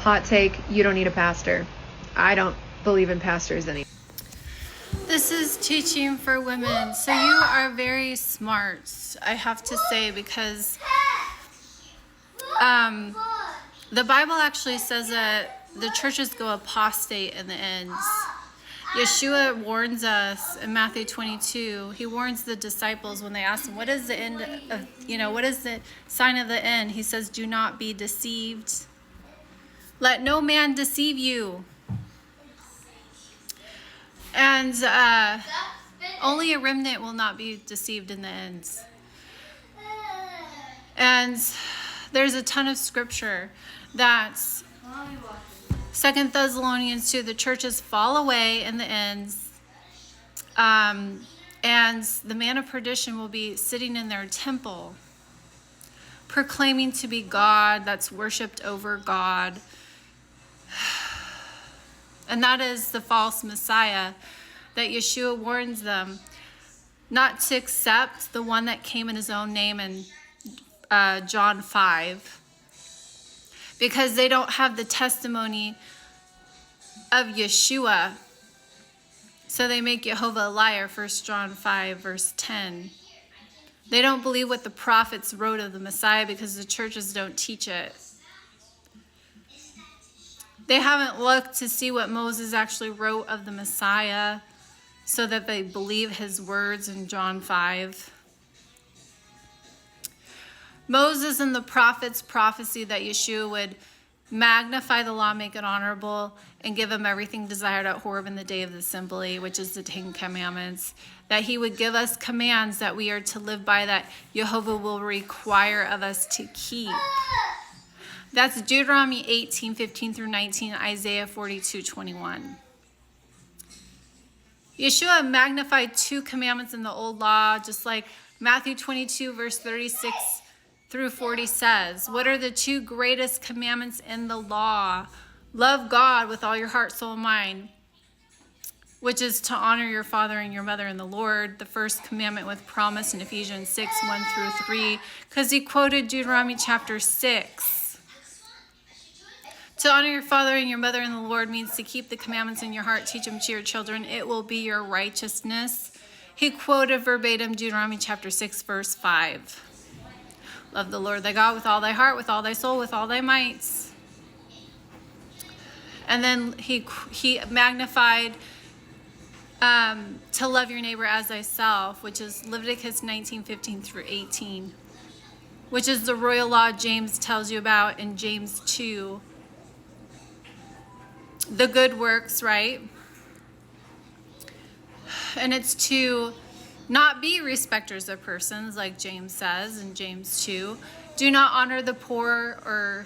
Hot take, you don't need a pastor. I don't believe in pastors anymore. This is teaching for women. So you are very smart, I have to say, because the Bible actually says that the churches go apostate in the ends. Yeshua warns us in Matthew 22. He warns the disciples when they ask him, what is the end of, what is the sign of the end? He says, do not be deceived. Let no man deceive you. And only a remnant will not be deceived in the ends. And there's a ton of scripture that's 2 Thessalonians 2, the churches fall away in the ends, and the man of perdition will be sitting in their temple, proclaiming to be God, that's worshipped over God. And that is the false Messiah that Yeshua warns them not to accept, the one that came in his own name in John 5. Because they don't have the testimony of Yeshua. So they make Jehovah a liar, 1 John 5, verse 10. They don't believe what the prophets wrote of the Messiah because the churches don't teach it. They haven't looked to see what Moses actually wrote of the Messiah so that they believe his words in John 5. Moses and the prophets prophesy that Yeshua would magnify the law, make it honorable, and give him everything desired at Horeb in the day of the assembly, which is the Ten Commandments. That he would give us commands that we are to live by, that Jehovah will require of us to keep. That's Deuteronomy 18:15 through 19, Isaiah 42:21. Yeshua magnified 2 commandments in the old law, just like Matthew 22, verse 36 through 40 says. What are the 2 greatest commandments in the law? Love God with all your heart, soul, and mind, which is to honor your father and your mother in the Lord. The first commandment with promise in Ephesians 6, 1 through 3, because he quoted Deuteronomy chapter 6. To honor your father and your mother in the Lord means to keep the commandments in your heart, teach them to your children. It will be your righteousness. He quoted verbatim Deuteronomy chapter 6, verse 5. Love the Lord thy God with all thy heart, with all thy soul, with all thy mights. And then he magnified to love your neighbor as thyself, which is Leviticus 19:15 through 18, which is the royal law James tells you about in James 2. The good works, right? And it's to not be respecters of persons, like James says in James 2. Do not honor the poor or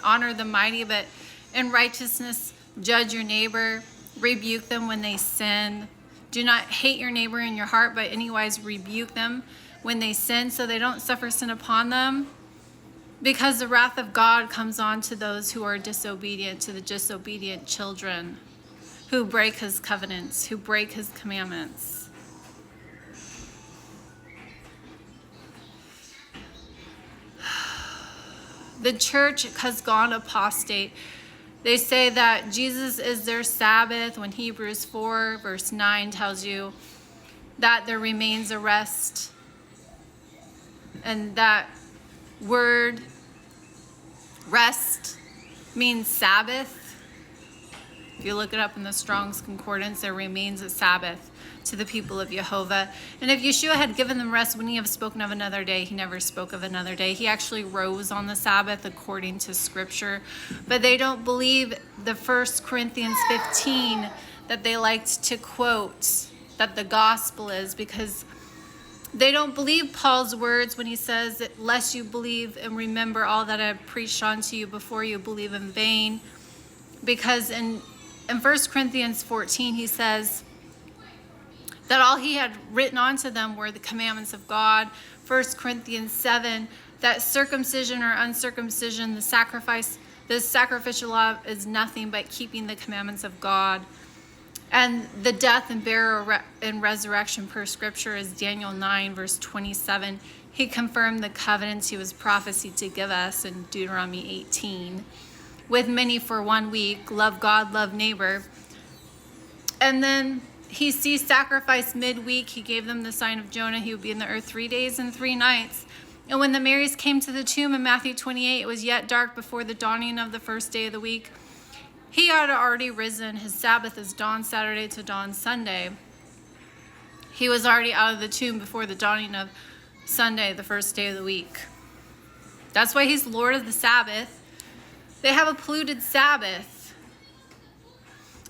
honor the mighty, but in righteousness judge your neighbor, rebuke them when they sin. Do not hate your neighbor in your heart, but anywise rebuke them when they sin, so they don't suffer sin upon them. Because the wrath of God comes on to those who are disobedient, to the disobedient children, who break his covenants, who break his commandments. The church has gone apostate. They say that Jesus is their Sabbath, when Hebrews 4, verse 9 tells you that there remains a rest. And that word rest means Sabbath. If you look it up in the Strong's Concordance, there remains a Sabbath to the people of Jehovah. And if Yeshua had given them rest, wouldn't he have spoken of another day? He never spoke of another day. He actually rose on the Sabbath according to Scripture. But they don't believe the 1 Corinthians 15 that they liked to quote, that the gospel is, because they don't believe Paul's words when he says, lest you believe and remember all that I have preached unto you before you believe in vain. Because in 1 Corinthians 14, he says that all he had written onto them were the commandments of God. 1 Corinthians 7, that circumcision or uncircumcision, the sacrificial law is nothing but keeping the commandments of God. And the death and burial and resurrection per Scripture is Daniel 9, verse 27. He confirmed the covenants he was prophesied to give us in Deuteronomy 18. with many for 1 week. Love God, love neighbor. And then he ceased sacrifice midweek. He gave them the sign of Jonah. He would be in the earth 3 days and 3 nights. And when the Marys came to the tomb in Matthew 28, it was yet dark before the dawning of the first day of the week. He had already risen. His Sabbath is dawn Saturday to dawn Sunday. He was already out of the tomb before the dawning of Sunday, the first day of the week. That's why he's Lord of the Sabbath. They have a polluted Sabbath.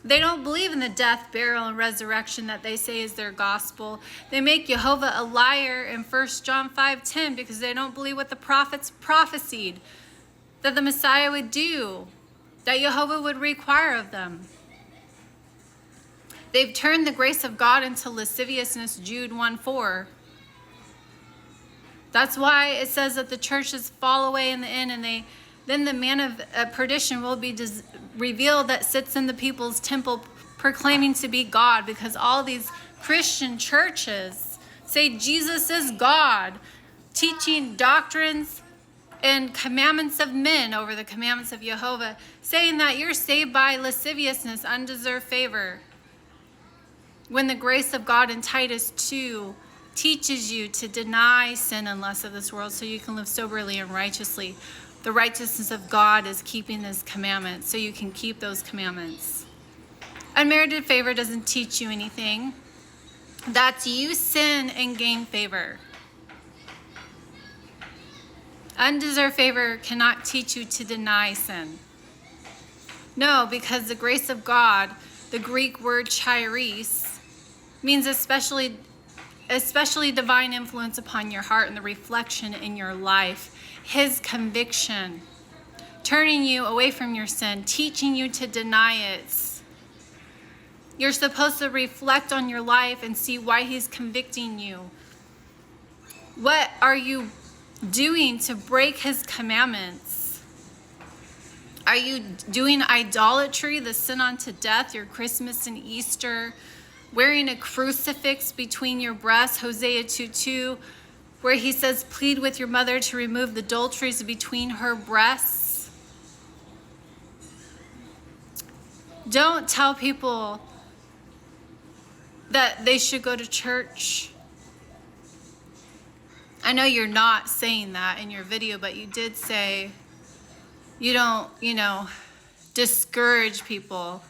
They don't believe in the death, burial, and resurrection that they say is their gospel. They make Jehovah a liar in 1 John 5:10 because they don't believe what the prophets prophesied that the Messiah would do, that Jehovah would require of them. They've turned the grace of God into lasciviousness, Jude 1:4. That's why it says that the churches fall away in the end, and then the man of perdition will be revealed that sits in the people's temple proclaiming to be God, because all these Christian churches say Jesus is God, teaching doctrines and commandments of men over the commandments of Jehovah, saying that you're saved by lasciviousness, undeserved favor, when the grace of God in Titus 2 teaches you to deny sin and lust of this world so you can live soberly and righteously. The righteousness of God is keeping his commandments, so you can keep those commandments. Unmerited favor doesn't teach you anything. That's you sin and gain favor. Undeserved favor cannot teach you to deny sin. No, because the grace of God, the Greek word charis, means especially divine influence upon your heart and the reflection in your life. His conviction, turning you away from your sin, teaching you to deny it. You're supposed to reflect on your life and see why he's convicting you. What are you doing to break his commandments? Are you doing idolatry, the sin unto death, your Christmas and Easter, wearing a crucifix between your breasts, Hosea 2:2, where he says, plead with your mother to remove the adulteries between her breasts? Don't tell people that they should go to church. I know you're not saying that in your video, but you did say you don't, discourage people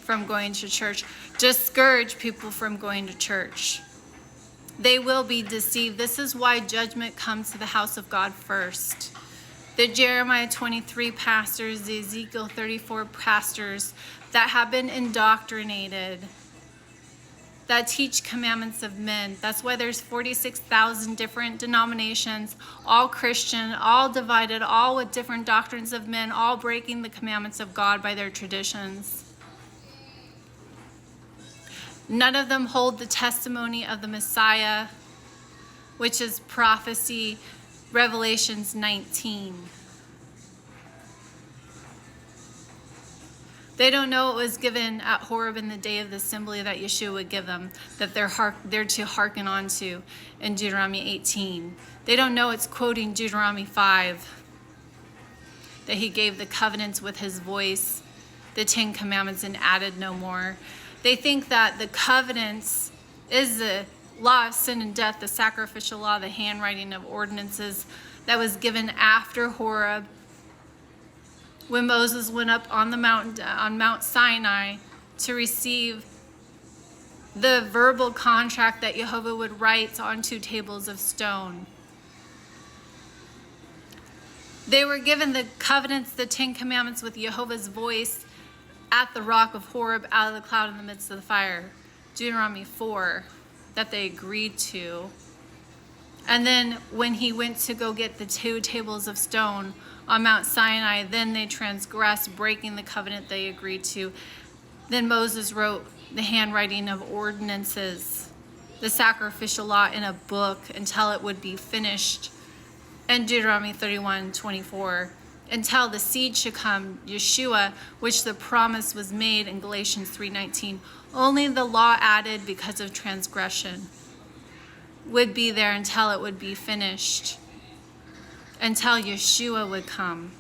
from going to church. Discourage people from going to church. They will be deceived. This is why judgment comes to the house of God first. The Jeremiah 23 pastors, the Ezekiel 34 pastors that have been indoctrinated, that teach commandments of men. That's why there's 46,000 different denominations, all Christian, all divided, all with different doctrines of men, all breaking the commandments of God by their traditions. None of them hold the testimony of the Messiah, which is prophecy, Revelations 19. They don't know it was given at Horeb in the day of the assembly that Yeshua would give them, that they're to hearken on to in Deuteronomy 18. They don't know it's quoting Deuteronomy 5, that he gave the covenants with his voice, the 10 commandments, and added no more. They think that the covenants is the law of sin and death, the sacrificial law, the handwriting of ordinances that was given after Horeb, when Moses went up on the mountain, on Mount Sinai, to receive the verbal contract that Jehovah would write on 2 tables of stone. They were given the covenants, the 10 commandments, with Jehovah's voice at the rock of Horeb, out of the cloud in the midst of the fire. Deuteronomy 4, that they agreed to. And then when he went to go get the 2 tables of stone on Mount Sinai, then they transgressed, breaking the covenant they agreed to. Then Moses wrote the handwriting of ordinances, the sacrificial law, in a book until it would be finished. And Deuteronomy 31:24, until the seed should come, Yeshua, which the promise was made in Galatians 3:19. Only the law added because of transgression would be there until it would be finished, until Yeshua would come.